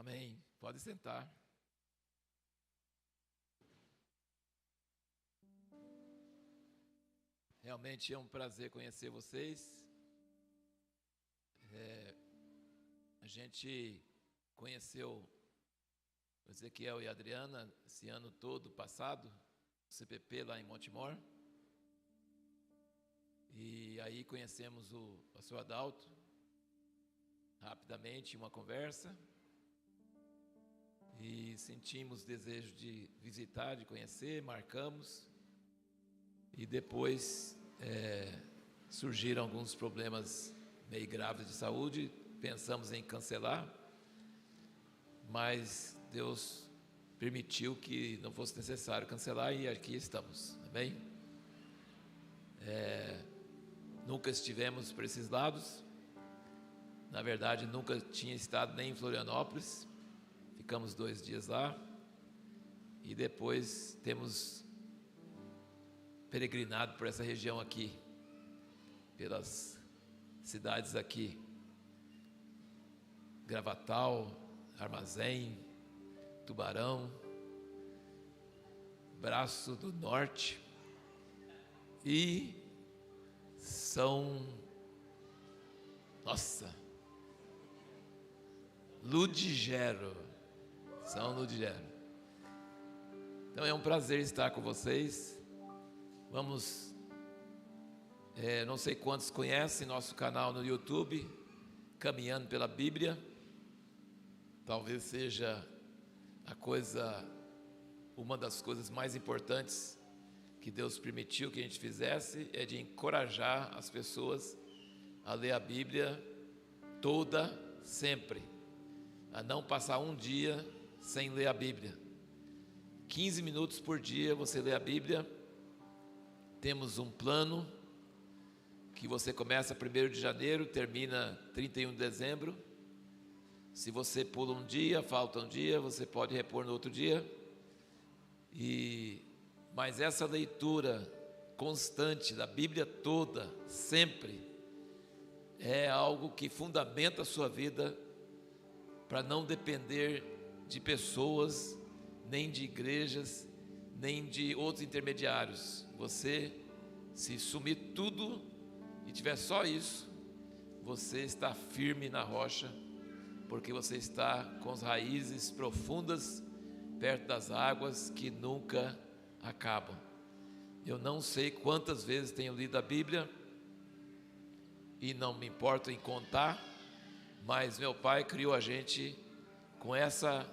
Amém. Pode sentar. Realmente é um prazer conhecer vocês. A gente conheceu o Ezequiel e a Adriana esse ano todo passado, o CPP lá em Montemor. E aí conhecemos o pastor Adalto, rapidamente, uma conversa. E sentimos desejo de visitar, de conhecer, marcamos. E depois surgiram alguns problemas meio graves de saúde, pensamos em cancelar, mas Deus permitiu que não fosse necessário cancelar e aqui estamos, amém? Nunca estivemos por esses lados, na verdade nunca tinha estado nem em Florianópolis, ficamos 2 dias lá e depois temos peregrinado por essa região aqui, pelas cidades aqui, Gravatal, Armazém, Tubarão, Braço do Norte e São Ludgero. Então é um prazer estar com vocês. Vamos, não sei quantos conhecem nosso canal no YouTube, Caminhando pela Bíblia. Talvez seja uma das coisas mais importantes que Deus permitiu que a gente fizesse, é de encorajar as pessoas a ler a Bíblia toda, sempre, a não passar um dia sem ler a Bíblia. 15 minutos por dia você lê a Bíblia. Temos um plano que você começa 1º de janeiro, termina 31 de dezembro. Se você pula um dia, falta um dia, você pode repor no outro dia. Mas essa leitura constante da Bíblia toda, sempre, é algo que fundamenta a sua vida para não depender de pessoas, nem de igrejas, nem de outros intermediários. Você, se sumir tudo e tiver só isso, você está firme na rocha, porque você está com as raízes profundas perto das águas que nunca acabam. Eu não sei quantas vezes tenho lido a Bíblia e não me importo em contar, mas meu pai criou a gente com essa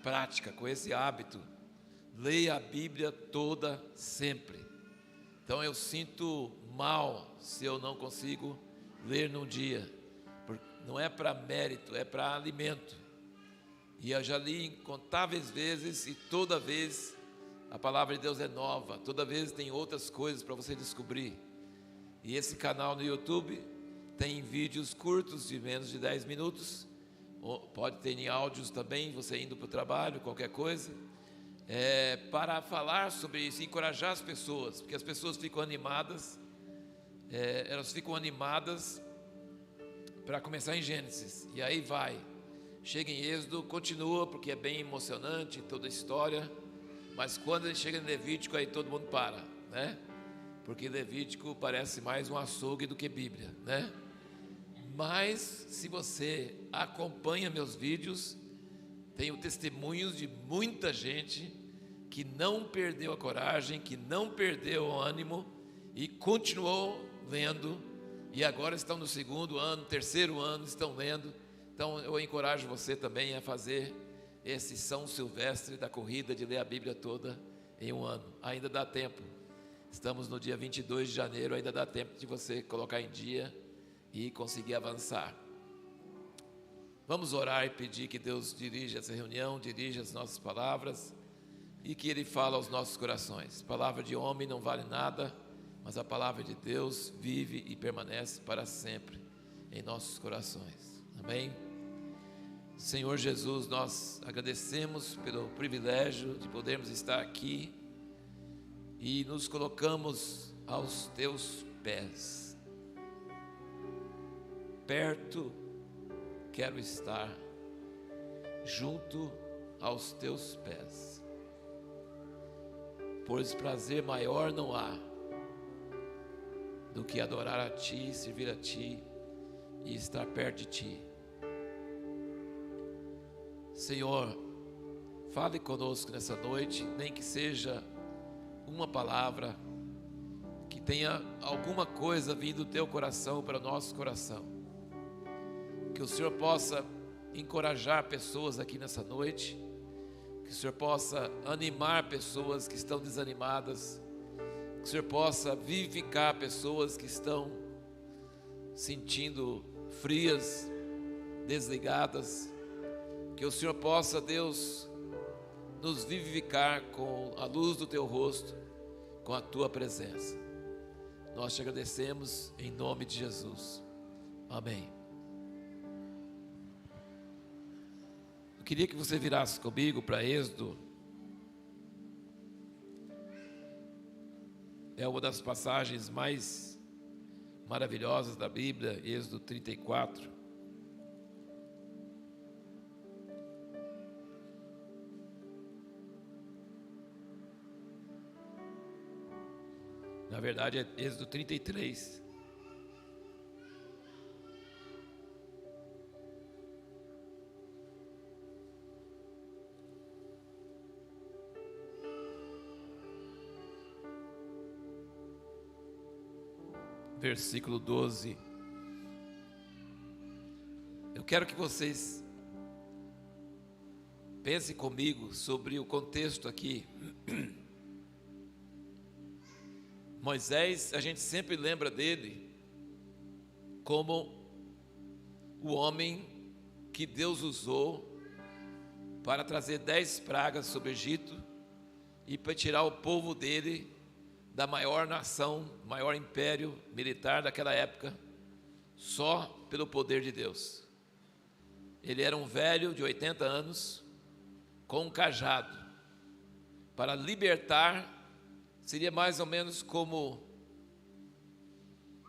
prática, com esse hábito. Leia a Bíblia toda, sempre. Então eu sinto mal se eu não consigo ler num dia. Não é para mérito, é para alimento. E eu já li incontáveis vezes e toda vez a palavra de Deus é nova. Toda vez tem outras coisas para você descobrir. E esse canal no YouTube tem vídeos curtos de menos de 10 minutos. Pode ter em áudios também, você indo para o trabalho, qualquer coisa. Para falar sobre isso, encorajar as pessoas, porque as pessoas ficam animadas, elas ficam animadas para começar em Gênesis, e aí chega em Êxodo, continua, porque é bem emocionante toda a história, mas quando a gente chega em Levítico, aí todo mundo para, né? Porque Levítico parece mais um açougue do que Bíblia, né? Mas se você acompanha meus vídeos, tenho testemunhos de muita gente que não perdeu a coragem, que não perdeu o ânimo e continuou lendo, e agora estão no 2º ano, 3º ano, estão lendo. Então eu encorajo você também a fazer esse São Silvestre da corrida de ler a Bíblia toda em um ano. Ainda dá tempo. Estamos no dia 22 de janeiro, ainda dá tempo de você colocar em dia e conseguir avançar. Vamos orar e pedir que Deus dirija essa reunião, dirija as nossas palavras e que Ele fale aos nossos corações. Palavra de homem não vale nada, mas a palavra de Deus vive e permanece para sempre em nossos corações. Amém? Senhor Jesus, nós agradecemos pelo privilégio de podermos estar aqui e nos colocamos aos Teus pés. Perto quero estar, junto aos teus pés. Pois prazer maior não há do que adorar a Ti, servir a Ti e estar perto de Ti. Senhor, fale conosco nessa noite, nem que seja uma palavra, que tenha alguma coisa vindo do Teu coração para o nosso coração. Que o Senhor possa encorajar pessoas aqui nessa noite, que o Senhor possa animar pessoas que estão desanimadas, que o Senhor possa vivificar pessoas que estão sentindo frias, desligadas, que o Senhor possa, Deus, nos vivificar com a luz do Teu rosto, com a Tua presença. Nós te agradecemos em nome de Jesus. Amém. Eu queria que você virasse comigo para Êxodo. É uma das passagens mais maravilhosas da Bíblia, Êxodo 34. Na verdade é Êxodo 33. Versículo 12. Eu quero que vocês pensem comigo sobre o contexto aqui. Moisés, a gente sempre lembra dele como o homem que Deus usou para trazer 10 pragas sobre o Egito e para tirar o povo dele da maior nação, maior império militar daquela época, só pelo poder de Deus. Ele era um velho de 80 anos, com um cajado, para libertar. Seria mais ou menos como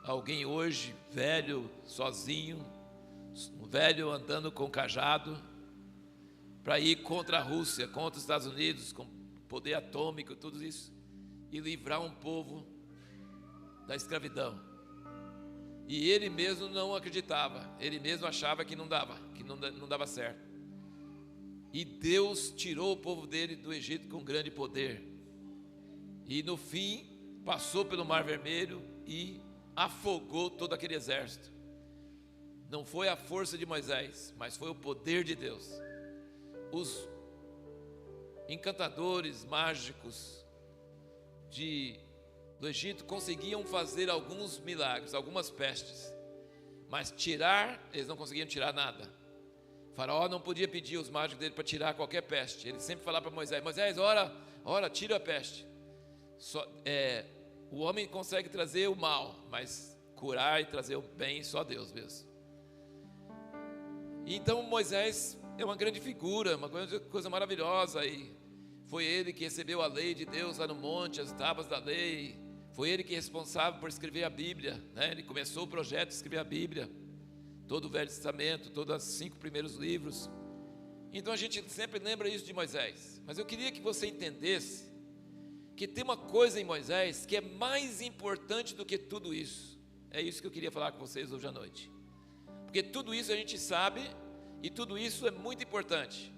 alguém hoje, velho, sozinho, um velho andando com cajado, para ir contra a Rússia, contra os Estados Unidos, com poder atômico, tudo isso, e livrar um povo da escravidão. E ele mesmo não acreditava, ele mesmo achava que não dava certo. E Deus tirou o povo dele do Egito com grande poder. E no fim, passou pelo Mar Vermelho e afogou todo aquele exército. Não foi a força de Moisés, mas foi o poder de Deus. Os encantadores mágicos do Egito conseguiam fazer alguns milagres, algumas pestes, mas eles não conseguiam tirar nada. O faraó não podia pedir os mágicos dele para tirar qualquer peste. Ele sempre falava para Moisés: Moisés, ora, tira a peste. O homem consegue trazer o mal, mas curar e trazer o bem só Deus mesmo. E então Moisés é uma grande figura, uma coisa maravilhosa. E foi ele que recebeu a lei de Deus lá no monte, as tábuas da lei. Foi ele que é responsável por escrever a Bíblia, né? Ele começou o projeto de escrever a Bíblia, todo o Velho Testamento, todos os 5 primeiros livros. Então a gente sempre lembra isso de Moisés. Mas eu queria que você entendesse que tem uma coisa em Moisés que é mais importante do que tudo isso. É isso que eu queria falar com vocês hoje à noite. Porque tudo isso a gente sabe, e tudo isso é muito importante.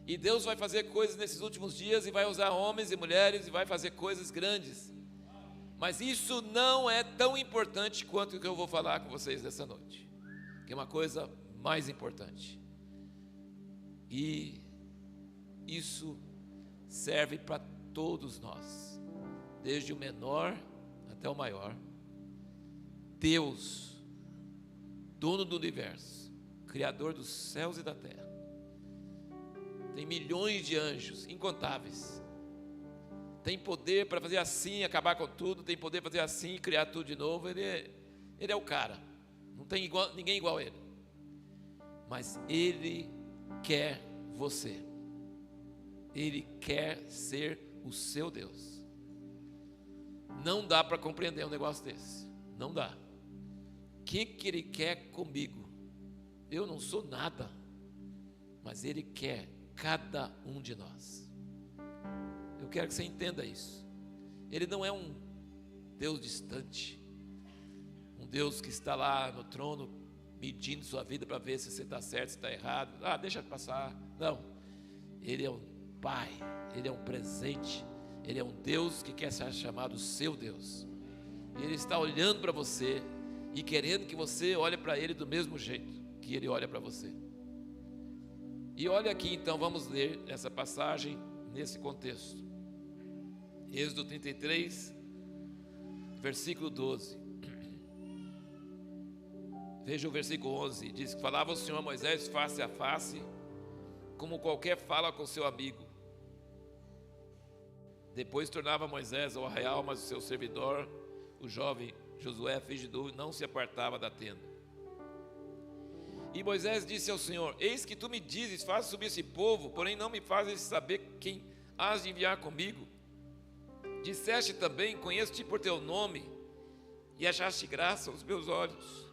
E Deus vai fazer coisas nesses últimos dias, e vai usar homens e mulheres, e vai fazer coisas grandes. Mas isso não é tão importante quanto o que eu vou falar com vocês nessa noite, que é uma coisa mais importante. E isso serve para todos nós, desde o menor até o maior. Deus, dono do universo, criador dos céus e da terra, tem milhões de anjos, incontáveis. Tem poder para fazer assim, acabar com tudo. Tem poder para fazer assim, criar tudo de novo. Ele é o cara. Não tem ninguém igual a ele. Mas Ele quer você. Ele quer ser o seu Deus. Não dá para compreender um negócio desse. Não dá. O que Ele quer comigo? Eu não sou nada. mas Ele quer cada um de nós. Eu quero que você entenda isso. Ele não é um Deus distante, um Deus que está lá no trono medindo sua vida para ver se você está certo, se está errado. Deixa passar. Não, Ele é um Pai, Ele é um presente, Ele é um Deus que quer ser chamado seu Deus. Ele está olhando para você e querendo que você olhe para Ele do mesmo jeito que Ele olha para você. E olha aqui então, vamos ler essa passagem nesse contexto. Êxodo 33, versículo 12. Veja o versículo 11, diz que falava o Senhor a Moisés face a face, como qualquer fala com seu amigo. Depois tornava Moisés ao arraial, mas o seu servidor, o jovem Josué, filho de Nun, não se apartava da tenda. E Moisés disse ao Senhor: eis que tu me dizes, faz subir esse povo, porém não me fazes saber quem has de enviar comigo. Disseste também, conheço-te por teu nome, e achaste graça aos meus olhos.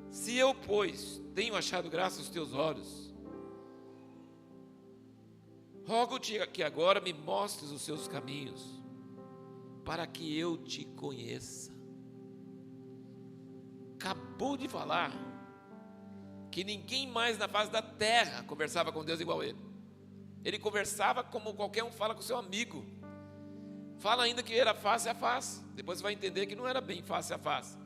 Se eu, pois, tenho achado graça aos teus olhos, rogo-te que agora me mostres os seus caminhos, para que eu te conheça. Acabou de falar que ninguém mais na face da terra conversava com Deus igual ele. Ele conversava como qualquer um fala com seu amigo. Fala ainda que era face a face. Depois você vai entender que não era bem face a face.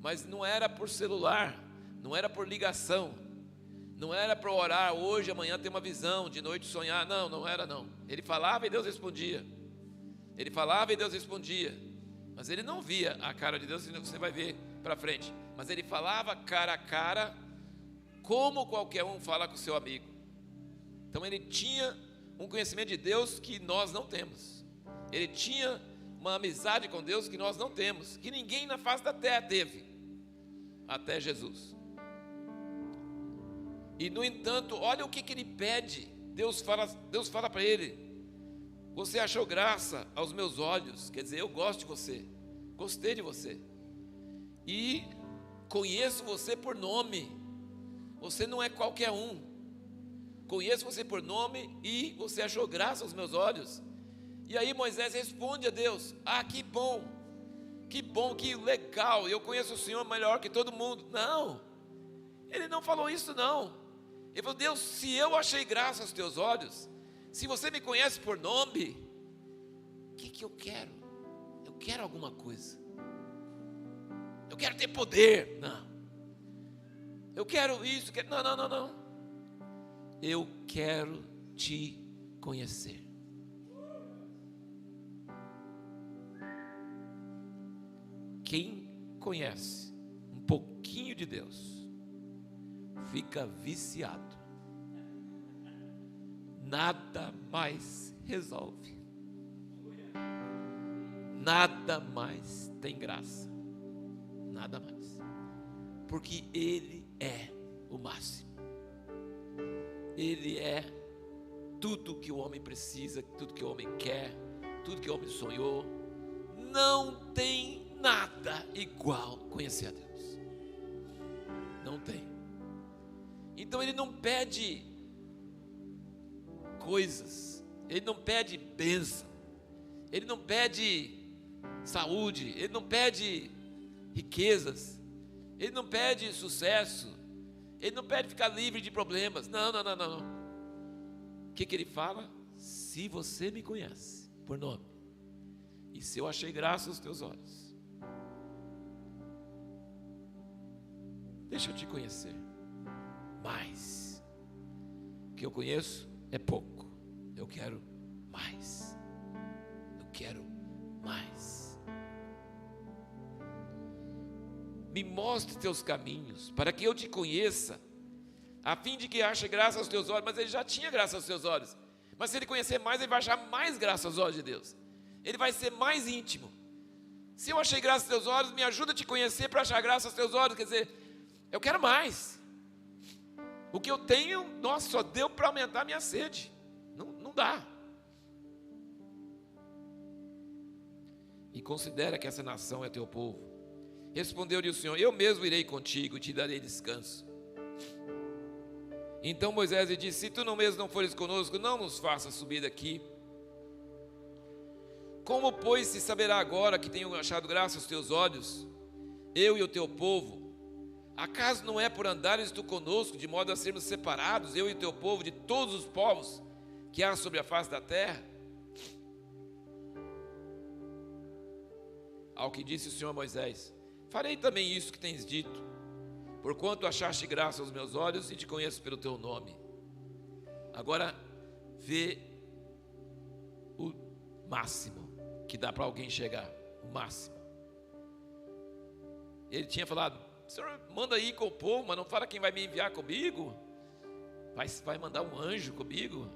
Mas não era por celular, não era por ligação, não era para orar hoje, amanhã ter uma visão, de noite sonhar. Não era não. Ele falava e Deus respondia. Ele falava e Deus respondia. Mas ele não via a cara de Deus, você vai ver para frente. Mas ele falava cara a cara, como qualquer um fala com seu amigo. Então ele tinha um conhecimento de Deus que nós não temos. Ele tinha uma amizade com Deus que nós não temos, que ninguém na face da terra teve, até Jesus. E no entanto, olha o que ele pede. Deus fala para ele: você achou graça aos meus olhos, quer dizer, eu gosto de você, gostei de você, e conheço você por nome. Você não é qualquer um. Conheço você por nome e você achou graça aos meus olhos. E aí Moisés responde a Deus: que bom, que legal, eu conheço o Senhor melhor que todo mundo. Não, ele não falou isso não. Ele falou: Deus, se eu achei graça aos teus olhos, se você me conhece por nome, o que eu quero? Eu quero alguma coisa. Eu quero ter poder. Não. Eu quero isso, não. Eu quero te conhecer. Quem conhece um pouquinho de Deus fica viciado. Nada mais resolve. Nada mais tem graça. Nada mais. Porque Ele é o máximo. Ele é tudo que o homem precisa, tudo que o homem quer, tudo que o homem sonhou. Não tem nada igual conhecer a Deus. Não tem. Então ele não pede coisas, ele não pede bênção, ele não pede saúde, ele não pede riquezas, ele não pede sucesso, ele não pede ficar livre de problemas. Não. O que ele fala? Se você me conhece por nome, e se eu achei graça aos teus olhos, deixa eu te conhecer mais. O que eu conheço é pouco. Eu quero mais. Eu quero mais. Me mostre teus caminhos, para que eu te conheça, a fim de que ache graça aos teus olhos. Mas ele já tinha graça aos seus olhos. Mas se ele conhecer mais, ele vai achar mais graça aos olhos de Deus. Ele vai ser mais íntimo. Se eu achei graça aos teus olhos, me ajuda a te conhecer para achar graça aos teus olhos. Quer dizer, eu quero mais. O que eu tenho, nossa, só deu para aumentar a minha sede. Não dá. E considera que essa nação é teu povo. Respondeu-lhe o Senhor: eu mesmo irei contigo e te darei descanso. Então Moisés lhe disse: se tu não mesmo não fores conosco, não nos faças subir daqui. Como, pois, se saberá agora que tenho achado graça aos teus olhos, eu e o teu povo? Acaso não é por andares tu conosco, de modo a sermos separados, eu e o teu povo, de todos os povos que há sobre a face da terra? Ao que disse o Senhor a Moisés: farei também isso que tens dito, porquanto achaste graça aos meus olhos e te conheço pelo teu nome. Agora vê o máximo que dá para alguém chegar, o máximo. Ele tinha falado: Senhor, manda aí com o povo, mas não fala quem vai me enviar comigo. Vai mandar um anjo comigo.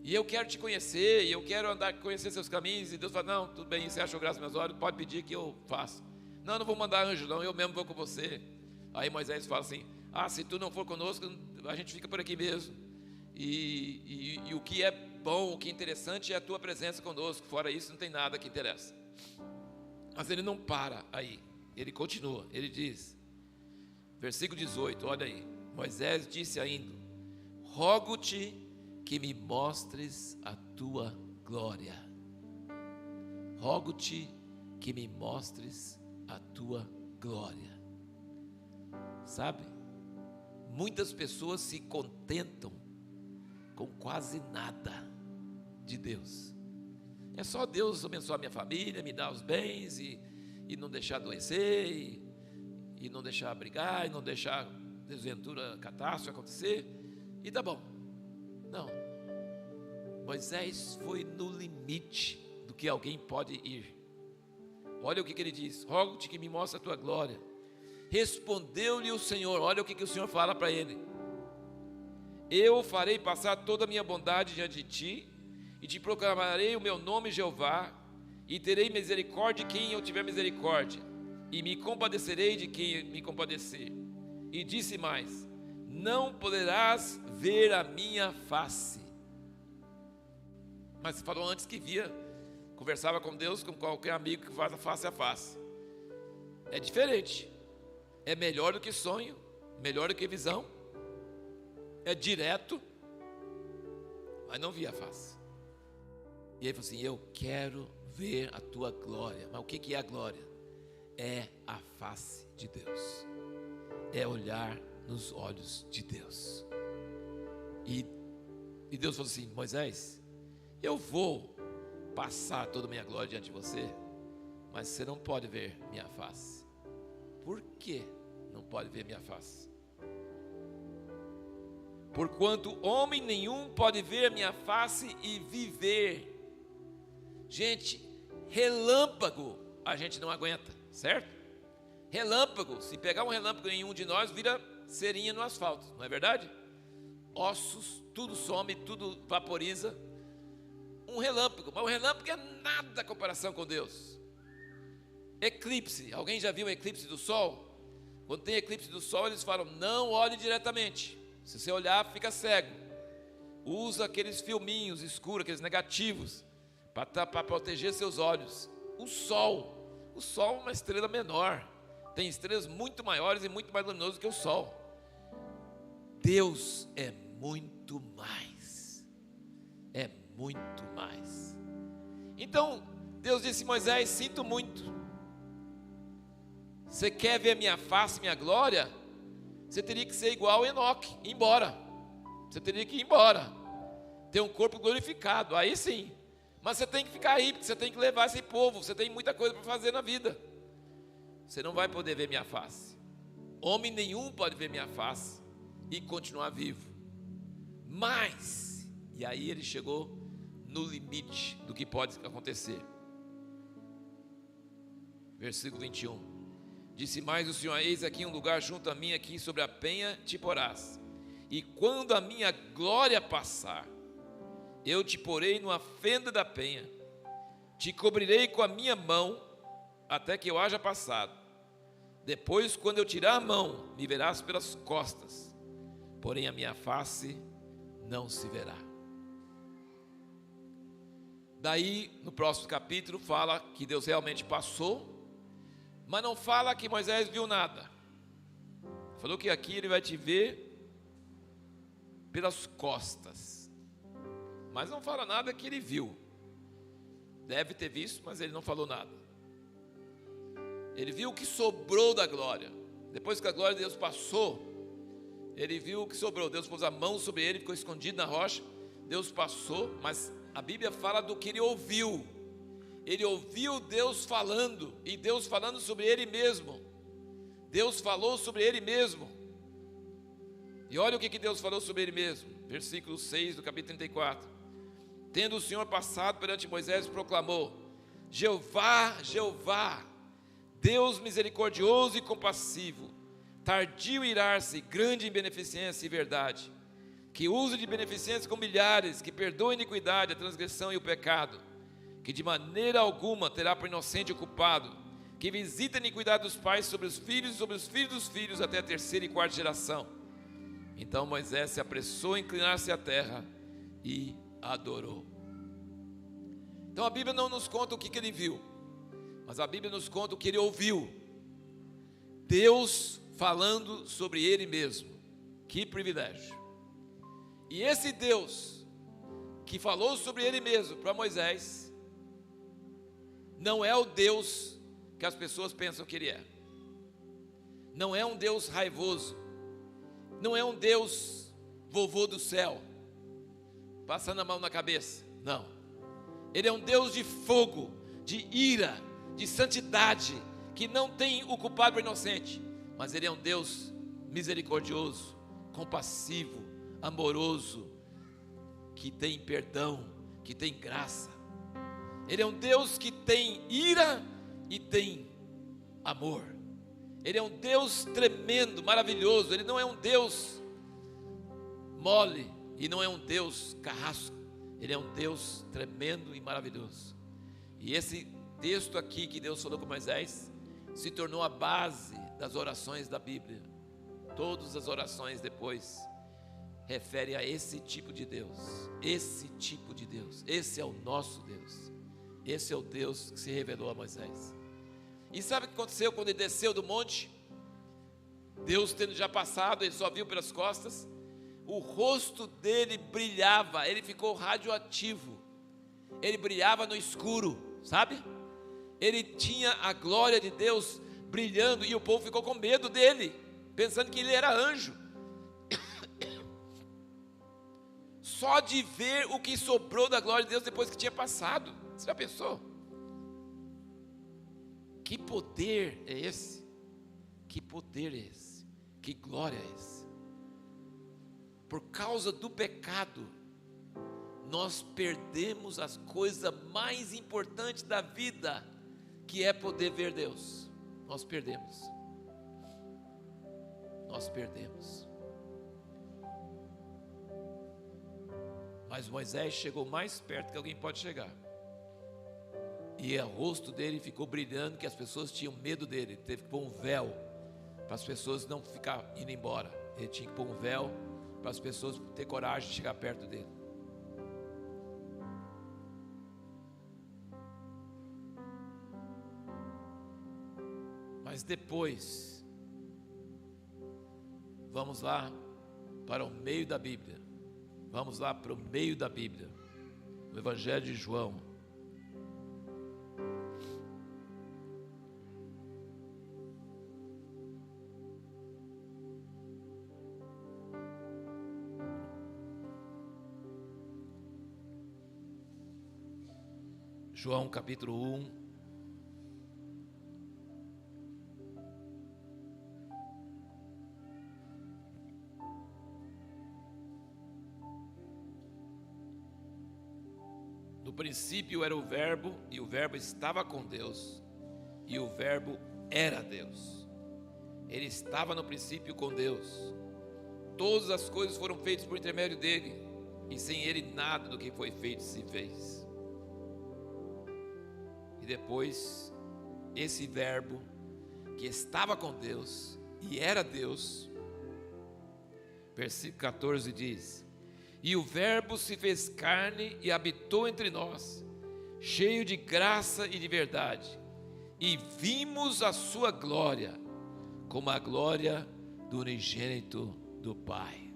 E eu quero te conhecer, e eu quero conhecer seus caminhos. E Deus fala: não, tudo bem, você achou graça aos meus olhos, pode pedir que eu faço. Não vou mandar anjo não, eu mesmo vou com você. Aí Moisés fala assim: se tu não for conosco, a gente fica por aqui mesmo. E o que é bom, o que é interessante é a tua presença conosco. Fora isso não tem nada que interessa. Mas ele não para aí, ele continua, ele diz, versículo 18, olha aí. Moisés disse ainda: rogo-te que me mostres a tua glória. Rogo-te que me mostres a tua glória. Sabe, muitas pessoas se contentam com quase nada de Deus. É só Deus abençoar minha família, me dar os bens e não deixar adoecer, e não deixar brigar, e não deixar desventura, catástrofe acontecer, e tá bom. Não, Moisés foi no limite do que alguém pode ir. Olha o que ele diz: rogo-te que me mostre a tua glória. Respondeu-lhe o Senhor, olha o que o Senhor fala para ele: eu farei passar toda a minha bondade diante de ti, e te proclamarei o meu nome Jeová, e terei misericórdia de quem eu tiver misericórdia, e me compadecerei de quem me compadecer. E disse mais: não poderás ver a minha face. Mas falou antes que via, conversava com Deus como qualquer amigo que faz a face a face. É diferente. É melhor do que sonho, melhor do que visão. É direto, mas não via a face. E ele falou assim: eu quero ver a tua glória. Mas o que é a glória? É a face de Deus. É olhar nos olhos de Deus. E Deus falou assim: Moisés, eu vou passar toda a minha glória diante de você, mas você não pode ver minha face. Por que não pode ver minha face? Porquanto homem nenhum pode ver minha face e viver. Gente, relâmpago a gente não aguenta, certo? Relâmpago, se pegar um relâmpago em um de nós, vira cerinha no asfalto, não é verdade? Ossos, tudo some, tudo vaporiza. Um relâmpago, mas o relâmpago é nada em comparação com Deus. Eclipse, alguém já viu um eclipse do sol? Quando tem eclipse do sol, eles falam: não olhe diretamente, se você olhar fica cego. Usa aqueles filminhos escuros, aqueles negativos, para proteger seus olhos. O sol é uma estrela menor, tem estrelas muito maiores e muito mais luminosas que o sol. Deus é muito mais, é muito mais. Então Deus disse: Moisés, sinto muito, você quer ver minha face, minha glória? Você teria que ser igual a Enoque, ir embora. Você teria que ir embora, ter um corpo glorificado, aí sim. Mas você tem que ficar aí, porque você tem que levar esse povo. Você tem muita coisa para fazer na vida. Você não vai poder ver minha face. Homem nenhum pode ver minha face e continuar vivo. Mas, e aí ele chegou no limite do que pode acontecer. Versículo 21. Disse mais o Senhor: eis aqui um lugar junto a mim, aqui sobre a penha te porás. E quando a minha glória passar, eu te porei numa fenda da penha, te cobrirei com a minha mão, até que eu haja passado. Depois, quando eu tirar a mão, me verás pelas costas, porém a minha face não se verá. Daí, no próximo capítulo, fala que Deus realmente passou, mas não fala que Moisés viu nada. Falou que aqui ele vai te ver pelas costas. Mas não fala nada que ele viu. Deve ter visto, mas ele não falou nada. Ele viu o que sobrou da glória. Depois que a glória de Deus passou, ele viu o que sobrou. Deus pôs a mão sobre ele, ficou escondido na rocha. Deus passou, mas a Bíblia fala do que ele ouviu. Ele ouviu Deus falando, e Deus falando sobre ele mesmo. Deus falou sobre ele mesmo. E olha o que Deus falou sobre ele mesmo. Versículo 6 do capítulo 34. Tendo o Senhor passado perante Moisés, proclamou: Jeová, Jeová, Deus misericordioso e compassivo, tardio em irar-se, grande em beneficência e verdade, que use de beneficência com milhares, que perdoa a iniquidade, a transgressão e o pecado, que de maneira alguma terá por inocente o culpado, que visita a iniquidade dos pais sobre os filhos e sobre os filhos dos filhos até a terceira e quarta geração. Então Moisés se apressou a inclinar-se à terra e adorou. Então a Bíblia não nos conta o que ele viu, mas a Bíblia nos conta o que ele ouviu. Deus falando sobre ele mesmo. Que privilégio. E esse Deus que falou sobre ele mesmo para Moisés não é o Deus que as pessoas pensam que ele é. Não é um Deus raivoso. Não é um Deus vovô do céu, passando a mão na cabeça. Não. Ele é um Deus de fogo, de ira, de santidade, que não tem o culpado por inocente. Mas ele é um Deus misericordioso, compassivo, amoroso, que tem perdão, que tem graça. Ele é um Deus que tem ira e tem amor. Ele é um Deus tremendo, maravilhoso. Ele não é um Deus mole e não é um Deus carrasco. Ele é um Deus tremendo e maravilhoso. E esse texto aqui que Deus falou com Moisés se tornou a base das orações da Bíblia. Todas as orações depois referem a esse tipo de Deus. Esse tipo de Deus. Esse é o nosso Deus. Esse é o Deus que se revelou a Moisés. E sabe o que aconteceu quando ele desceu do monte? Deus tendo já passado, ele só viu pelas costas. O rosto dele brilhava, ele ficou radioativo. Ele brilhava no escuro, sabe? Ele tinha a glória de Deus brilhando e o povo ficou com medo dele, pensando que ele era anjo. Só de ver o que sobrou da glória de Deus depois que tinha passado. Você já pensou? Que poder é esse? Que poder é esse? Que glória é esse? Por causa do pecado, nós perdemos as coisas mais importantes da vida, que é poder ver Deus. Nós perdemos. Nós perdemos. Mas Moisés chegou mais perto que alguém pode chegar. E o rosto dele ficou brilhando, que as pessoas tinham medo dele. Ele teve que pôr um véu para as pessoas não ficar indo embora. Ele tinha que pôr um véu para as pessoas ter coragem de chegar perto dele. Mas depois, vamos lá para o meio da Bíblia. Vamos lá para o meio da Bíblia. O Evangelho de João. João capítulo 1. No princípio era o Verbo, e o Verbo estava com Deus, e o Verbo era Deus. Ele estava no princípio com Deus. Todas as coisas foram feitas por intermédio dele, e sem ele nada do que foi feito se fez. E depois, esse Verbo que estava com Deus e era Deus, versículo 14 diz: e o Verbo se fez carne e habitou entre nós, cheio de graça e de verdade, e vimos a sua glória, como a glória do unigênito do Pai.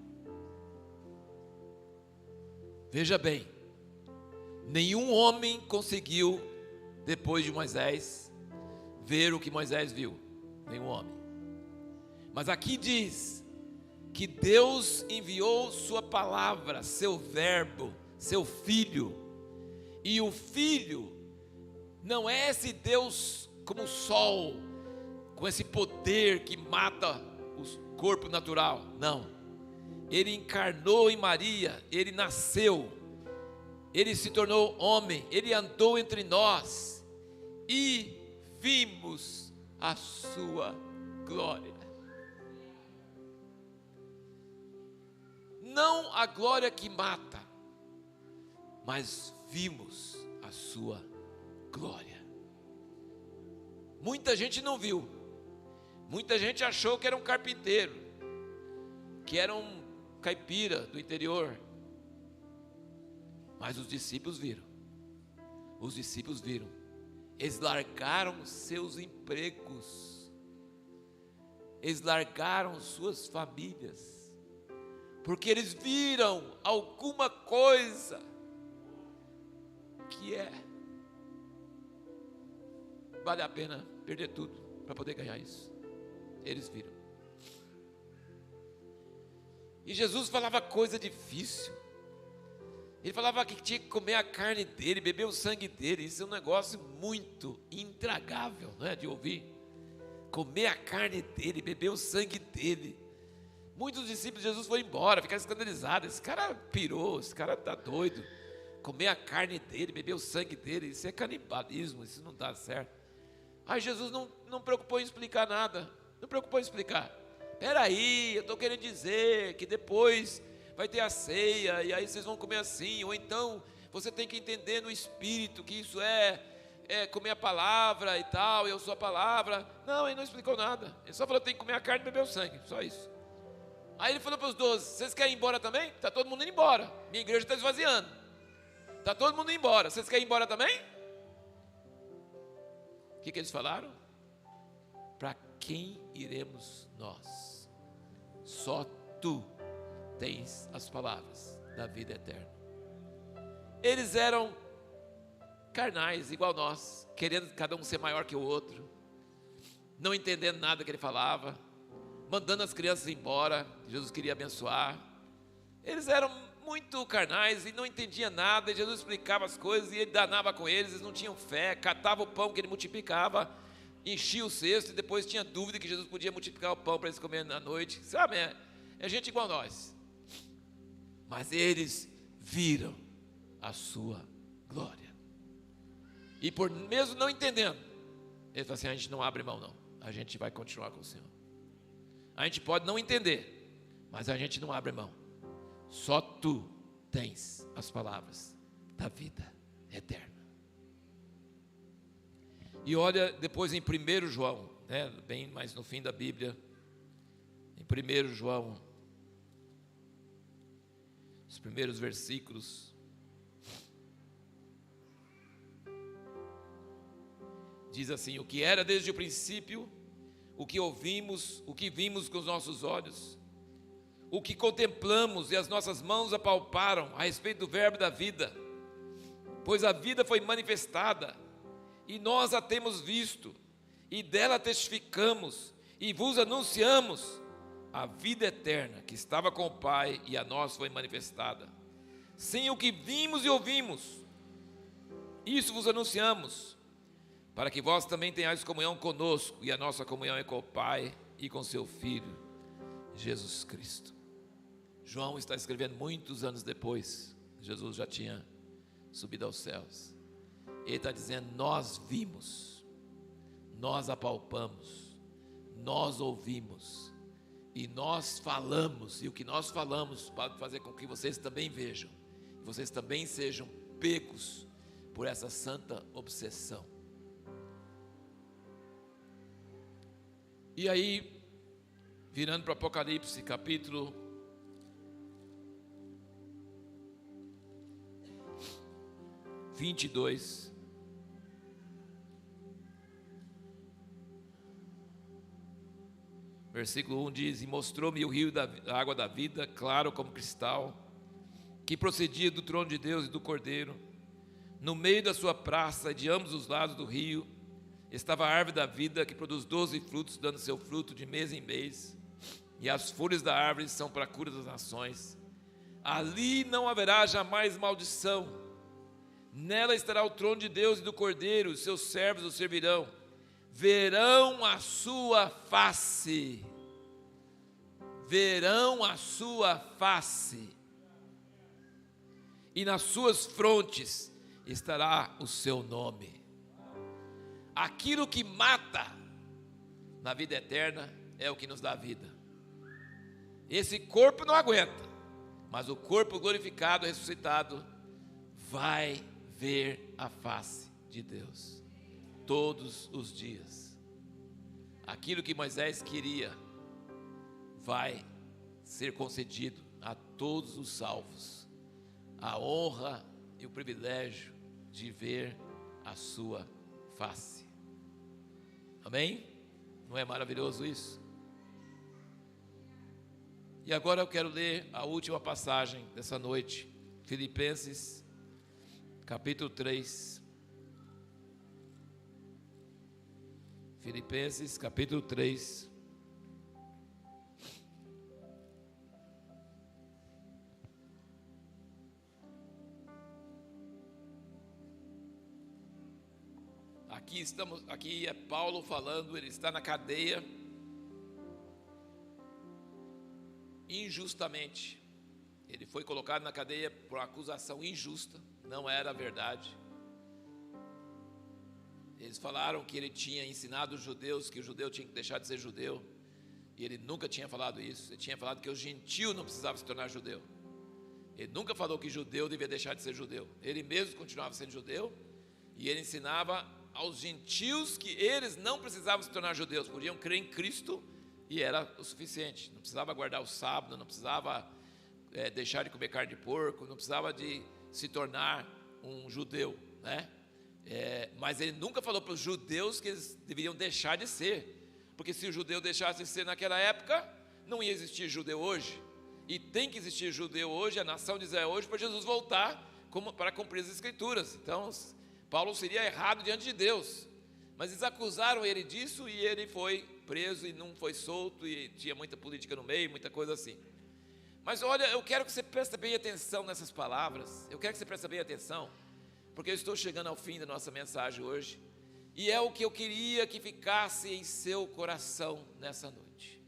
Veja bem, nenhum homem conseguiu, depois de Moisés, ver o que Moisés viu. Nenhum homem. Mas aqui diz que Deus enviou sua palavra, seu verbo, seu filho. E o filho não é esse Deus como o sol, com esse poder que mata o corpo natural. Não. Ele encarnou em Maria, ele nasceu, ele se tornou homem, ele andou entre nós e vimos a sua glória. Não a glória que mata, mas vimos a sua glória. Muita gente não viu, muita gente achou que era um carpinteiro, que era um caipira do interior, mas os discípulos viram. Os discípulos viram. Eles largaram seus empregos, eles largaram suas famílias, porque eles viram alguma coisa que vale a pena perder tudo para poder ganhar isso. Eles viram. E Jesus falava coisa difícil. Ele falava que tinha que comer a carne dele, beber o sangue dele. Isso é um negócio muito intragável, não é, de ouvir. Comer a carne dele, beber o sangue dele. Muitos discípulos de Jesus foram embora, ficaram escandalizados. Esse cara pirou, esse cara está doido. Comer a carne dele, beber o sangue dele, isso é canibalismo, isso não dá certo. Aí Jesus não preocupou em explicar nada. Não preocupou em explicar. Peraí, eu estou querendo dizer que depois vai ter a ceia, e aí vocês vão comer assim, ou então você tem que entender no espírito que isso é comer a palavra e tal, eu sou a palavra. Não, ele não explicou nada, ele só falou que tem que comer a carne e beber o sangue, só isso. Aí ele falou para os 12, vocês querem ir embora também? Está todo mundo indo embora, minha igreja está esvaziando, está todo mundo indo embora, vocês querem ir embora também? O que eles falaram? Para quem iremos nós? Só tu tens as palavras da vida eterna. Eles eram carnais, igual nós, querendo cada um ser maior que o outro, não entendendo nada que ele falava, mandando as crianças embora, Jesus queria abençoar. Eles eram muito carnais e não entendiam nada, e Jesus explicava as coisas e ele danava com eles, eles não tinham fé, catava o pão que ele multiplicava, enchia o cesto e depois tinha dúvida que Jesus podia multiplicar o pão para eles comerem na noite. Sabe, é gente igual nós. Mas eles viram a sua glória. E por mesmo não entendendo, eles falaram assim, a gente não abre mão não, a gente vai continuar com o Senhor. A gente pode não entender, mas a gente não abre mão. Só tu tens as palavras da vida eterna. E olha depois em 1 João, né, bem mais no fim da Bíblia, em 1 João, os primeiros versículos, diz assim, o que era desde o princípio, o que ouvimos, o que vimos com os nossos olhos, o que contemplamos e as nossas mãos apalparam a respeito do verbo da vida, pois a vida foi manifestada, e nós a temos visto, e dela testificamos, e vos anunciamos a vida eterna, que estava com o Pai, e a nós foi manifestada. Sim, o que vimos e ouvimos, isso vos anunciamos, para que vós também tenhais comunhão conosco, e a nossa comunhão é com o Pai, e com seu Filho, Jesus Cristo. João está escrevendo muitos anos depois, Jesus já tinha subido aos céus. Ele está dizendo, nós vimos, nós apalpamos, nós ouvimos, e nós falamos, e o que nós falamos pode fazer com que vocês também vejam, e vocês também sejam pegos por essa santa obsessão. E aí, virando para o Apocalipse, capítulo 22, versículo 1 diz, e mostrou-me o rio da água da vida, claro como cristal, que procedia do trono de Deus e do Cordeiro. No meio da sua praça, de ambos os lados do rio, estava a árvore da vida, que produz 12 frutos, dando seu fruto de mês em mês. E as folhas da árvore são para a cura das nações. Ali não haverá jamais maldição. Nela estará o trono de Deus e do Cordeiro, os seus servos o servirão. Verão a sua face. Verão a sua face. E nas suas frontes estará o seu nome. Aquilo que mata na vida eterna é o que nos dá vida. Esse corpo não aguenta, mas o corpo glorificado, ressuscitado, vai ver a face de Deus todos os dias. Aquilo que Moisés queria vai ser concedido a todos os salvos, a honra e o privilégio de ver a sua face. Amém? Não é maravilhoso isso? E agora eu quero ler a última passagem dessa noite, Filipenses, capítulo 3. Filipenses, capítulo 3. Aqui é Paulo falando, ele está na cadeia injustamente. Ele foi colocado na cadeia por uma acusação injusta, não era verdade. Eles falaram que ele tinha ensinado os judeus que o judeu tinha que deixar de ser judeu, e ele nunca tinha falado isso. Ele tinha falado que o gentio não precisava se tornar judeu. Ele nunca falou que judeu devia deixar de ser judeu. Ele mesmo continuava sendo judeu, e ele ensinava aos gentios que eles não precisavam se tornar judeus, podiam crer em Cristo e era o suficiente. Não precisava guardar o sábado, não precisava deixar de comer carne de porco, não precisava de se tornar um judeu, né? Mas ele nunca falou para os judeus que eles deveriam deixar de ser, porque se o judeu deixasse de ser naquela época, não ia existir judeu hoje. E tem que existir judeu hoje, a nação de Israel hoje, para Jesus voltar para cumprir as Escrituras. Então Paulo seria errado diante de Deus, mas eles acusaram ele disso e ele foi preso e não foi solto, e tinha muita política no meio, muita coisa assim. Mas olha, eu quero que você preste bem atenção nessas palavras, eu quero que você preste bem atenção, porque eu estou chegando ao fim da nossa mensagem hoje, e é o que eu queria que ficasse em seu coração nessa noite.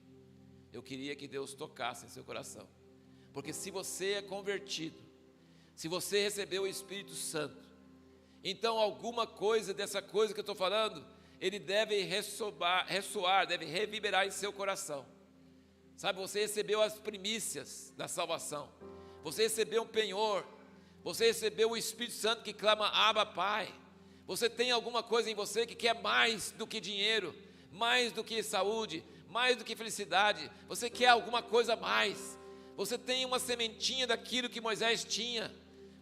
Eu queria que Deus tocasse em seu coração, porque se você é convertido, se você recebeu o Espírito Santo, então alguma coisa dessa coisa que eu estou falando, ele deve ressoar, deve reverberar em seu coração. Sabe, você recebeu as primícias da salvação, você recebeu um penhor, você recebeu o Espírito Santo que clama Abba Pai. Você tem alguma coisa em você que quer mais do que dinheiro, mais do que saúde, mais do que felicidade. Você quer alguma coisa a mais. Você tem uma sementinha daquilo que Moisés tinha.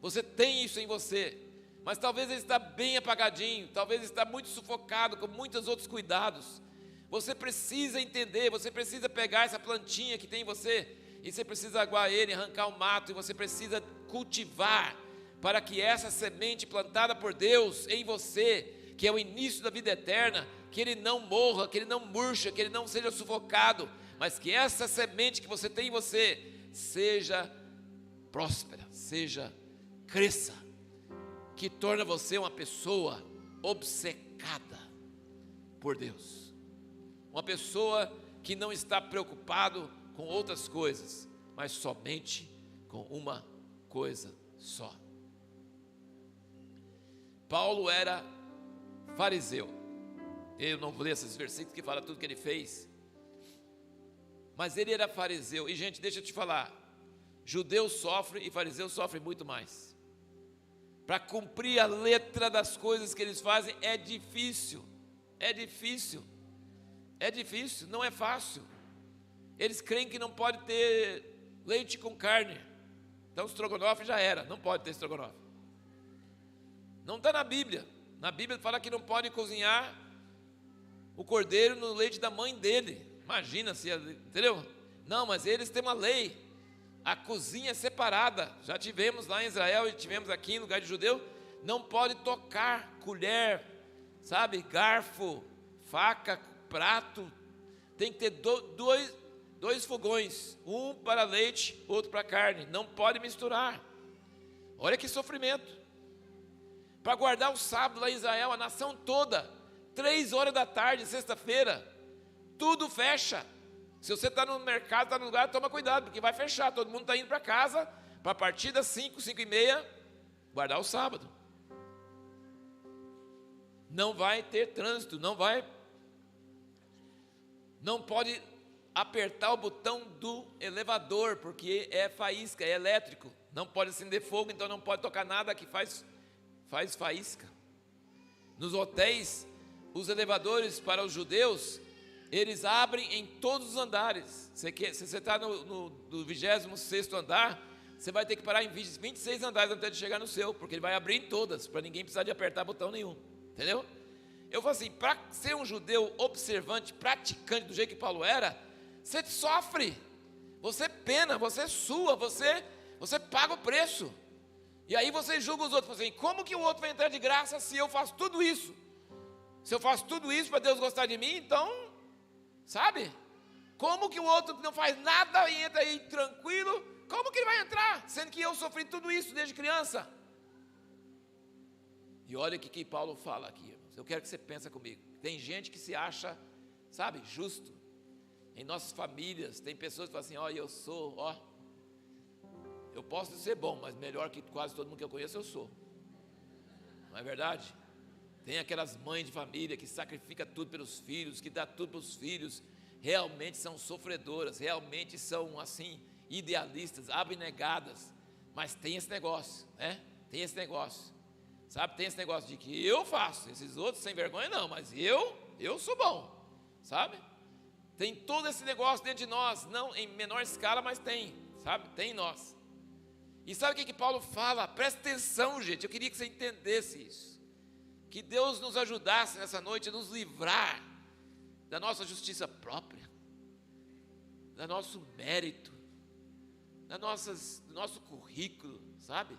Você tem isso em você, mas talvez ele está bem apagadinho, talvez ele está muito sufocado com muitos outros cuidados. Você precisa entender, você precisa pegar essa plantinha que tem em você, e você precisa aguar ele, arrancar o mato, e você precisa cultivar, para que essa semente plantada por Deus em você, que é o início da vida eterna, que ele não morra, que ele não murcha, que ele não seja sufocado, mas que essa semente que você tem em você, seja próspera, cresça, que torna você uma pessoa obcecada por Deus, uma pessoa que não está preocupado com outras coisas, mas somente com uma coisa só. Paulo era fariseu. Eu não vou ler esses versículos que falam tudo que ele fez, mas ele era fariseu. E gente, deixa eu te falar, judeu sofre e fariseu sofre muito mais. Para cumprir a letra das coisas que eles fazem é difícil, não é fácil. Eles creem que não pode ter leite com carne, então estrogonofe já era, não pode ter estrogonofe. Não está na Bíblia fala que não pode cozinhar o cordeiro no leite da mãe dele. Imagina se, entendeu? Não, mas eles têm uma lei, A cozinha é separada. Já tivemos lá em Israel e tivemos aqui em lugar de judeu. Não pode tocar colher, sabe, garfo, faca, prato. Tem que ter dois fogões, um para leite, outro para carne. Não pode misturar. Olha que sofrimento. Para guardar o sábado lá em Israel, a nação toda, 3 horas da tarde, sexta-feira, tudo fecha. Se você está no mercado, está no lugar, toma cuidado, porque vai fechar. Todo mundo está indo para casa, para a partir das 5, 5:30, guardar o sábado. Não vai ter trânsito, não pode apertar o botão do elevador, porque é faísca, é elétrico. Não pode acender fogo, então não pode tocar nada que faz faísca. Nos hotéis, os elevadores para os judeus, eles abrem em todos os andares. Se você está no 26º andar, você vai ter que parar em 26 andares antes de chegar no seu, porque ele vai abrir em todas, para ninguém precisar de apertar botão nenhum. Entendeu? Eu falo assim, para ser um judeu observante, praticante do jeito que Paulo era, você sofre, você pena, você sua, você paga o preço. E aí você julga os outros, assim, como que o outro vai entrar de graça se eu faço tudo isso? Se eu faço tudo isso para Deus gostar de mim, então, sabe? Como que o outro não faz nada e entra aí tranquilo, como que ele vai entrar? Sendo que eu sofri tudo isso desde criança. E olha o que Paulo fala aqui, irmãos. Eu quero que você pense comigo. Tem gente que se acha, sabe, justo. Em nossas famílias, tem pessoas que falam assim, eu posso ser bom, mas melhor que quase todo mundo que eu conheço eu sou. Não é verdade? Tem aquelas mães de família que sacrificam tudo pelos filhos, que dá tudo para os filhos. Realmente são sofredoras, realmente são assim, idealistas, abnegadas. Mas tem esse negócio, né? Tem esse negócio. Sabe, tem esse negócio de que eu faço, esses outros sem vergonha não, mas eu sou bom, sabe? Tem todo esse negócio dentro de nós, não em menor escala, mas tem, sabe? Tem em nós. E sabe o que Paulo fala? Presta atenção, gente, eu queria que você entendesse isso. Que Deus nos ajudasse nessa noite a nos livrar da nossa justiça própria, do nosso mérito, do nosso currículo, sabe?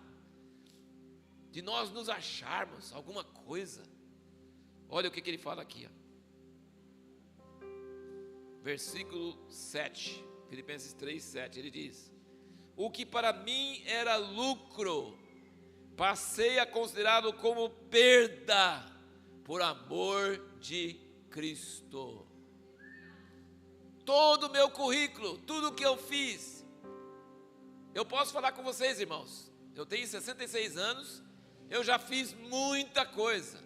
De nós nos acharmos alguma coisa. Olha o que ele fala aqui, ó. Versículo 7, Filipenses 3:7, ele diz: o que para mim era lucro, passei a considerá-lo como perda, por amor de Cristo. Todo o meu currículo, tudo o que eu fiz, eu posso falar com vocês, irmãos, eu tenho 66 anos, eu já fiz muita coisa,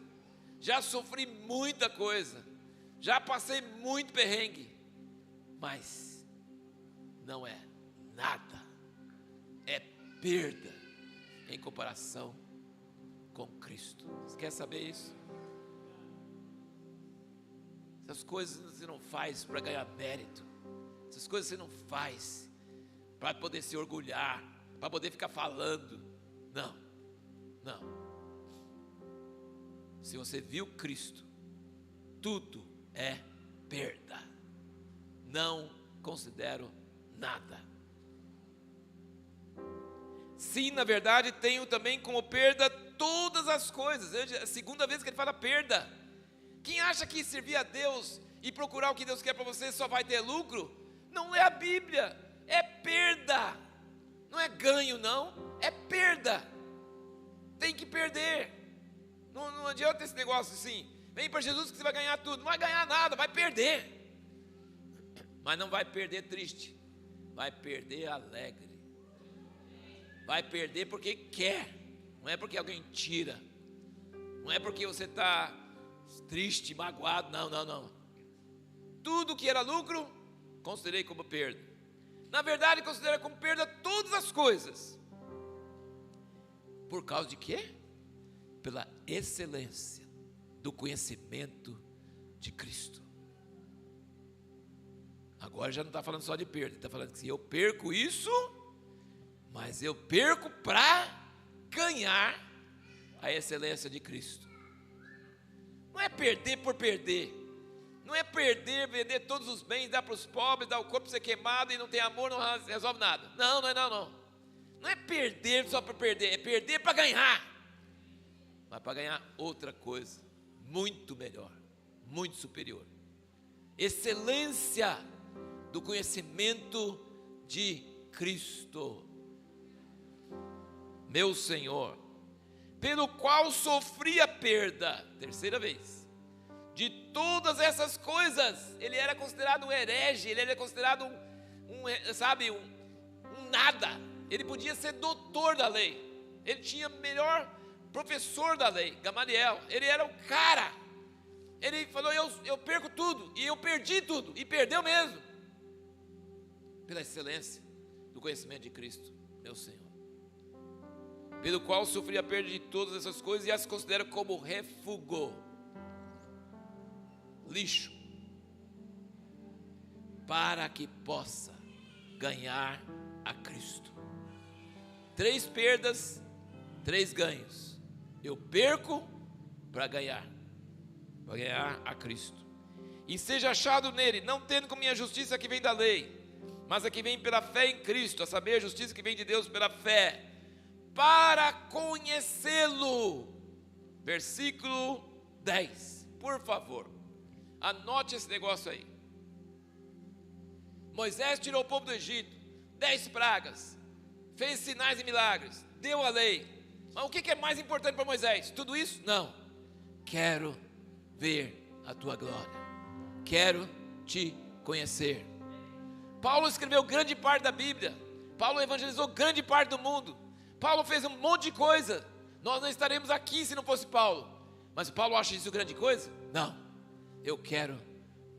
já sofri muita coisa, já passei muito perrengue, mas não é nada, é perda em comparação com Cristo. Você quer saber isso? Essas coisas você não faz para ganhar mérito, essas coisas você não faz para poder se orgulhar, para poder ficar falando, não. Se você viu Cristo, tudo é perda. Não considero nada. Sim, na verdade, tenho também como perda todas as coisas. É a segunda vez que ele fala perda. Quem acha que servir a Deus e procurar o que Deus quer para você só vai ter lucro? Não é a Bíblia, é perda. Não é ganho não, é perda. Tem que perder. Não adianta esse negócio assim, vem para Jesus que você vai ganhar tudo. Não vai ganhar nada, vai perder. Mas não vai perder triste, vai perder alegre. Vai perder porque quer, não é porque alguém tira, não é porque você está triste, magoado, não. Tudo que era lucro, considerei como perda. Na verdade, considera como perda todas as coisas. Por causa de quê? Pela excelência do conhecimento de Cristo. Agora já não está falando só de perda, está falando que se eu perco isso, mas eu perco para ganhar a excelência de Cristo. Não é perder por perder, Não é perder, vender todos os bens, dar para os pobres, dar o corpo ser queimado e não tem amor, não resolve nada. Não é não. Não é perder só para perder, é perder para ganhar. Mas para ganhar outra coisa, muito melhor, muito superior. Excelência do conhecimento de Cristo, meu Senhor, pelo qual sofri a perda, terceira vez, de todas essas coisas. Ele era considerado um herege, ele era considerado um nada. Ele podia ser doutor da lei, ele tinha melhor professor da lei, Gamaliel, ele era o cara. Ele falou, eu perco tudo, e eu perdi tudo, e perdeu mesmo, pela excelência do conhecimento de Cristo, meu Senhor, pelo qual sofri a perda de todas essas coisas e as considero como refúgio, lixo, para que possa ganhar a Cristo. 3 perdas, 3 ganhos. Eu perco para ganhar a Cristo, e seja achado nele, não tendo como minha justiça que vem da lei, mas a que vem pela fé em Cristo, a saber, a justiça que vem de Deus pela fé, para conhecê-lo. Versículo 10, por favor, anote esse negócio aí. Moisés tirou o povo do Egito, 10 pragas, fez sinais e milagres, deu a lei. Mas o que é mais importante para Moisés? Tudo isso? Não. Quero ver a tua glória, quero te conhecer. Paulo escreveu grande parte da Bíblia, Paulo evangelizou grande parte do mundo, Paulo fez um monte de coisa. Nós não estaremos aqui se não fosse Paulo. Mas Paulo acha isso grande coisa? Não. Eu quero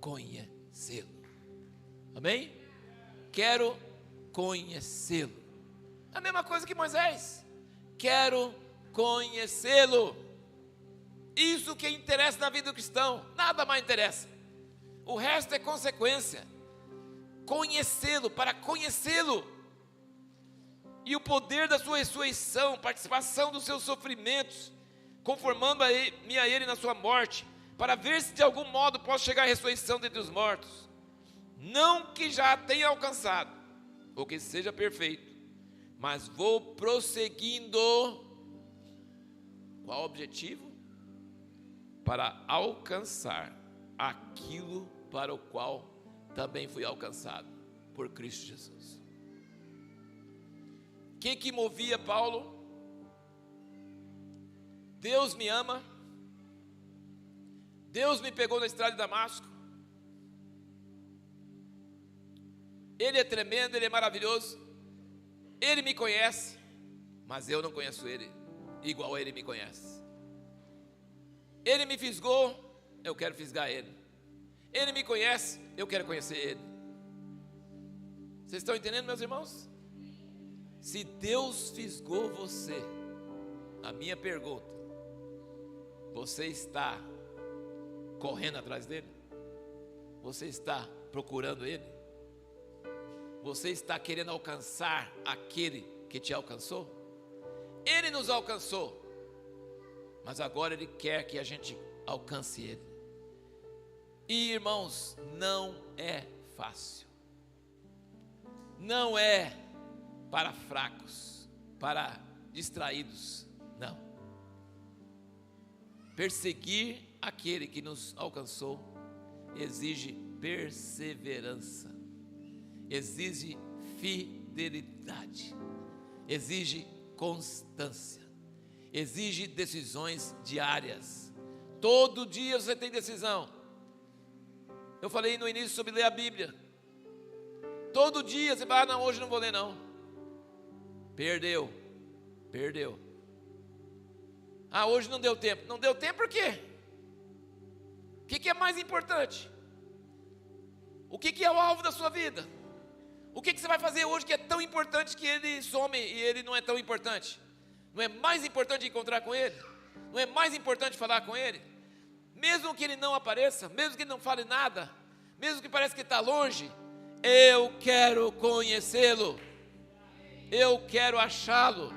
conhecê-lo. Amém? Quero conhecê-lo. A mesma coisa que Moisés. Quero conhecê-lo. Isso que interessa na vida do cristão. Nada mais interessa. O resto é consequência. Conhecê-lo, para conhecê-lo. E o poder da sua ressurreição, participação dos seus sofrimentos, conformando-me a ele na sua morte, para ver se de algum modo posso chegar à ressurreição dentre os mortos. Não que já a tenha alcançado, ou que seja perfeito, mas vou prosseguindo. Qual o objetivo? Para alcançar aquilo para o qual também fui alcançado por Cristo Jesus. O que movia Paulo? Deus me ama, Deus me pegou na estrada de Damasco, Ele é tremendo, Ele é maravilhoso, Ele me conhece, mas eu não conheço Ele igual Ele me conhece. Ele me fisgou, eu quero fisgar Ele. Ele me conhece, eu quero conhecer Ele. Vocês estão entendendo, meus irmãos? Se Deus fisgou você, a minha pergunta: você está correndo atrás dele? Você está procurando ele? Você está querendo alcançar aquele que te alcançou? Ele nos alcançou, mas agora ele quer que a gente alcance ele. E irmãos, não é fácil. Não é para fracos, para distraídos, não. Perseguir aquele que nos alcançou exige perseverança, exige fidelidade, exige constância, exige decisões diárias. Todo dia você tem decisão. Eu falei no início sobre ler a Bíblia. Todo dia você fala: não, hoje não vou ler não. Perdeu. Ah, hoje não deu tempo. Não deu tempo por quê? O que é mais importante? O que é o alvo da sua vida? O que você vai fazer hoje que é tão importante que ele some e ele não é tão importante? Não é mais importante encontrar com ele? Não é mais importante falar com ele? Mesmo que ele não apareça, mesmo que ele não fale nada, mesmo que pareça que está longe, eu quero conhecê-lo, eu quero achá-lo,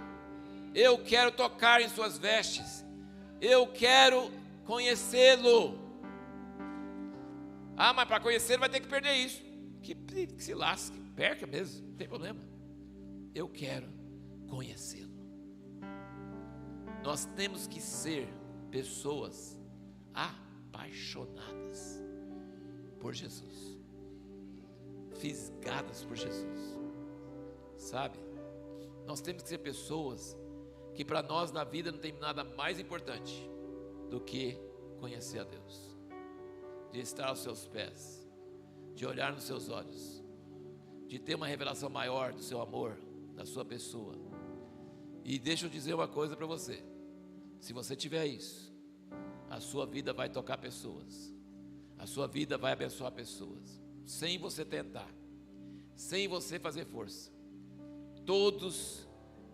eu quero tocar em suas vestes, eu quero conhecê-lo. Ah, mas para conhecer vai ter que perder isso. Que se lasque, perca mesmo, não tem problema. Eu quero conhecê-lo. Nós temos que ser pessoas apaixonadas por Jesus, fisgadas por Jesus, sabe? Nós temos que ser pessoas que para nós na vida não tem nada mais importante do que conhecer a Deus, de estar aos seus pés, de olhar nos seus olhos, de ter uma revelação maior do seu amor, da sua pessoa. E deixa eu dizer uma coisa para você: se você tiver isso, a sua vida vai tocar pessoas, a sua vida vai abençoar pessoas, sem você tentar, sem você fazer força. Todos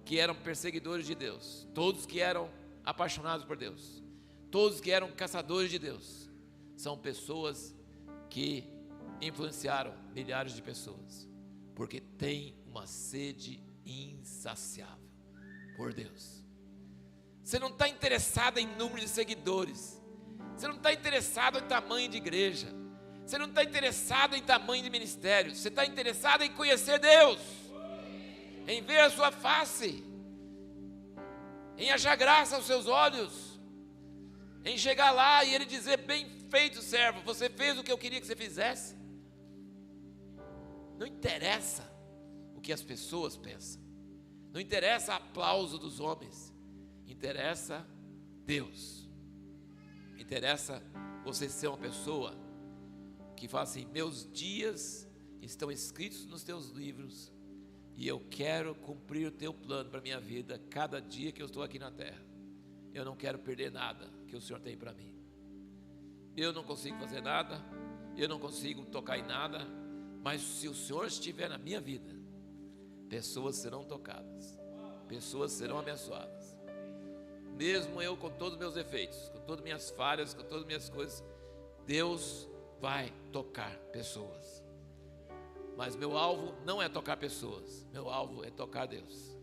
que eram perseguidores de Deus, todos que eram apaixonados por Deus, todos que eram caçadores de Deus, são pessoas que influenciaram milhares de pessoas, porque tem uma sede insaciável por Deus. Você não está interessado em número de seguidores, você não está interessado em tamanho de igreja, você não está interessado em tamanho de ministério, você está interessado em conhecer Deus, em ver a sua face, em achar graça aos seus olhos, em chegar lá e Ele dizer: bem feito, servo, você fez o que eu queria que você fizesse. Não interessa o que as pessoas pensam, não interessa aplauso dos homens, interessa Deus. Interessa você ser uma pessoa que fala assim: meus dias estão escritos nos teus livros e eu quero cumprir o teu plano para a minha vida cada dia que eu estou aqui na terra. Eu não quero perder nada que o Senhor tem para mim. Eu não consigo fazer nada, eu não consigo tocar em nada, mas se o Senhor estiver na minha vida, pessoas serão tocadas, pessoas serão abençoadas. Mesmo eu com todos os meus defeitos, com todas as minhas falhas, com todas as minhas coisas, Deus vai tocar pessoas. Mas meu alvo não é tocar pessoas, meu alvo é tocar Deus.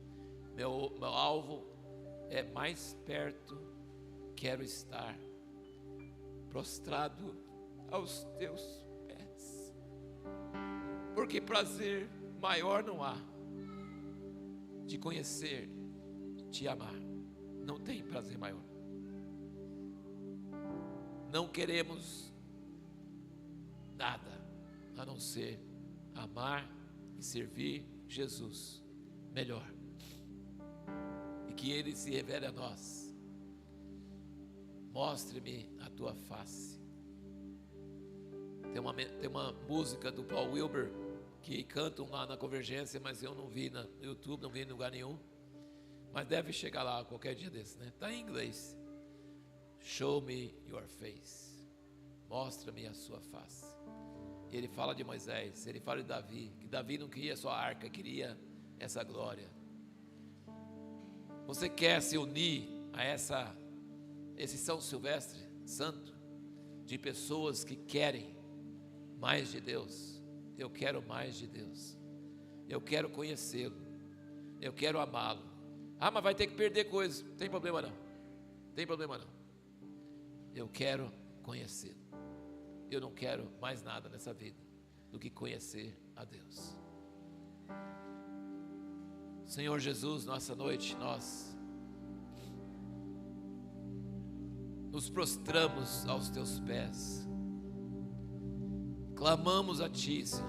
Meu alvo é mais perto, quero estar prostrado aos teus pés, porque prazer maior não há de conhecer, te amar. Não tem prazer maior. Não queremos nada a não ser amar e servir Jesus melhor, e que Ele se revele a nós. Mostre-me a tua face. Tem uma música do Paul Wilbur que cantam lá na Convergência, mas eu não vi no YouTube, não vi em lugar nenhum, mas deve chegar lá qualquer dia desse, né? Está em inglês. Show me your face. Mostra-me a sua face. E ele fala de Moisés, ele fala de Davi, que Davi não queria só a arca, queria essa glória. Você quer se unir a esse São Silvestre Santo, de pessoas que querem mais de Deus? Eu quero mais de Deus, eu quero conhecê-lo, eu quero amá-lo. Ah, mas vai ter que perder coisas. Não tem problema não, tem problema não. Eu quero conhecê-lo. Eu não quero mais nada nessa vida do que conhecer a Deus. Senhor Jesus, nessa noite nós nos prostramos aos teus pés, clamamos a Ti, Senhor,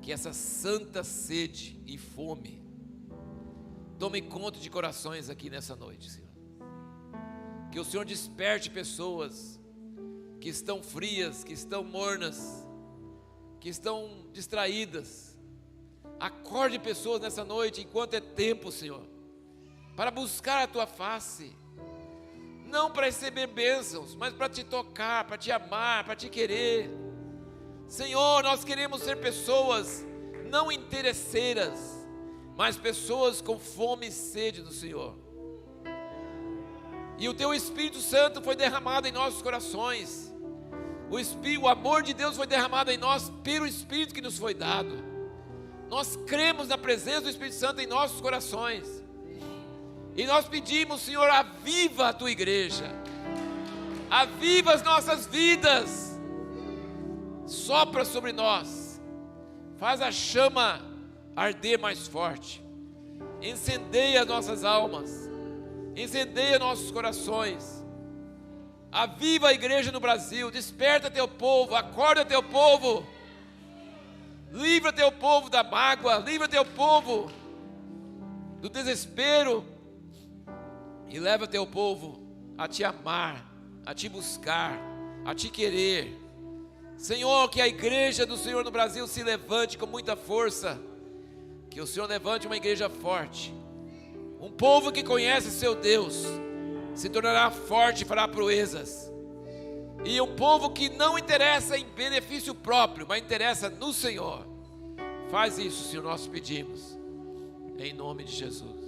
que essa santa sede e fome tome conta de corações aqui nessa noite, Senhor. Que o Senhor desperte pessoas que estão frias, que estão mornas, que estão distraídas. Acorde pessoas nessa noite, enquanto é tempo, Senhor, para buscar a Tua face, não para receber bênçãos, mas para Te tocar, para Te amar, para Te querer. Senhor, nós queremos ser pessoas não interesseiras, mas pessoas com fome e sede do Senhor. E o Teu Espírito Santo foi derramado em nossos corações. O amor de Deus foi derramado em nós pelo Espírito que nos foi dado. Nós cremos na presença do Espírito Santo em nossos corações. E nós pedimos, Senhor, aviva a Tua igreja, aviva as nossas vidas, Sopra sobre nós, faz a chama arder mais forte, incendeia nossas almas, incendeia nossos corações, aviva a igreja no Brasil, desperta teu povo, acorda teu povo, livra teu povo da mágoa, livra teu povo do desespero e leva teu povo a te amar, a te buscar, a te querer. Senhor, que a igreja do Senhor no Brasil se levante com muita força, que o Senhor levante uma igreja forte, um povo que conhece seu Deus, se tornará forte e fará proezas, e um povo que não interessa em benefício próprio, mas interessa no Senhor. Faz isso, Senhor, nós pedimos, em nome de Jesus.